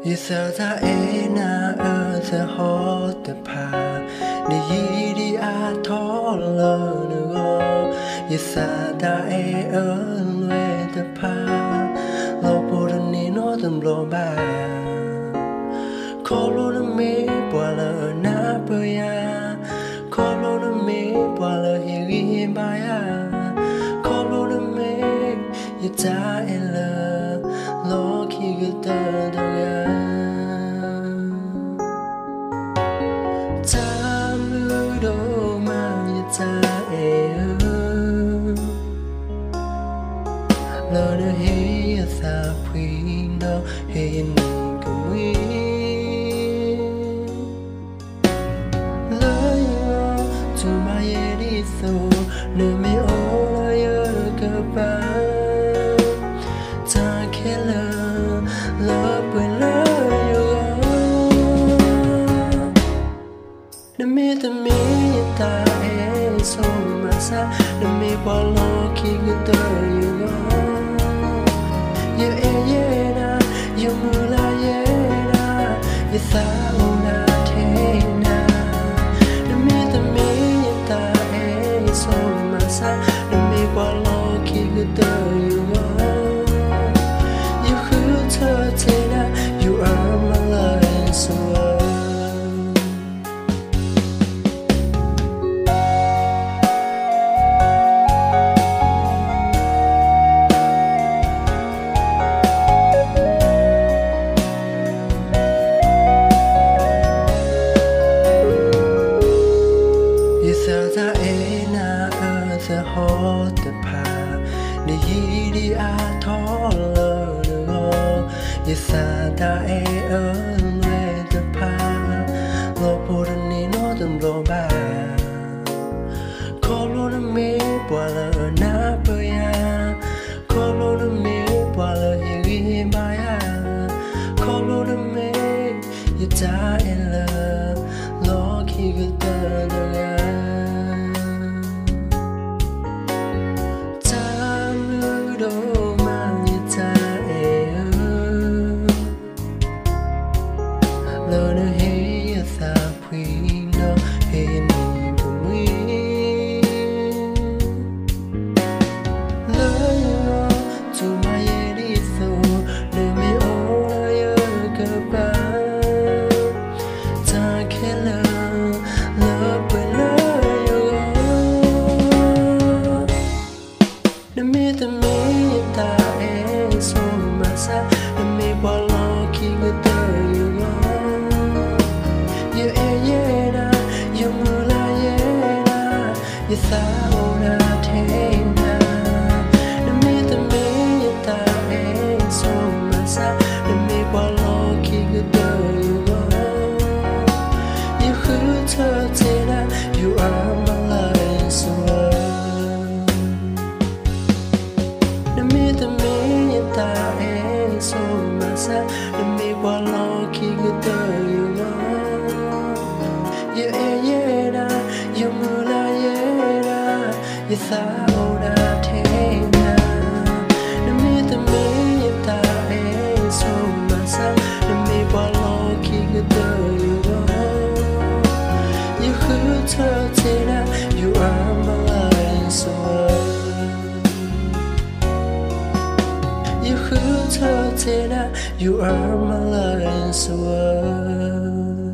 Isa ta e na the hot the pa ni di a tho lo no go Isa ta e lwe the pa lo po ni no tum lo ba ko lo na me bwa la na pa ya ko lo na me bwa la hi ba ya ko lo na me ya ta e la lo ki ga ta da ya Lỡ đưa hí xa quý đó hí mình cùng ý Lỡ yêu dù mà yê đi sâu Nơi mê ô lỡ yêu cơ ba Ta khẽ lỡ bởi lỡ yêu Nơi mê tâm mê ta e sâu mà xa Nơi mê bỏ lỡ khi người ta yêu Sa una thena me the me ta e so masa me qua lo ki guta you could tena you are my life so the hot the pa ni di a tho lo no Isa ta e lwe the pa lo po ni no tum lo ba ko lo na me bwa la na pa ya ko lo na me bwa la hi ba ya ko lo na me ya ta e la lo ki ga ta da ya Lỡ đưa hí xa quý đó hí mình cùng ý Lỡ yêu dù mà yê đi sâu Nơi mê ô lỡ yêu cơ ba Ta khẽ lỡ bởi lỡ yêu Nơi mê tâm mê ta e sâu mà xa Nơi mê bỏ lo khi người ta yêu Sa una thena me the me ta e so masa me qua lo ki guta you could tena you are my life so me the me ta e so masa me qua lo ki guta you Sa una thena me the me ta e so masa me qua lo ki guta you could tena you are my life so you could tena you are my life so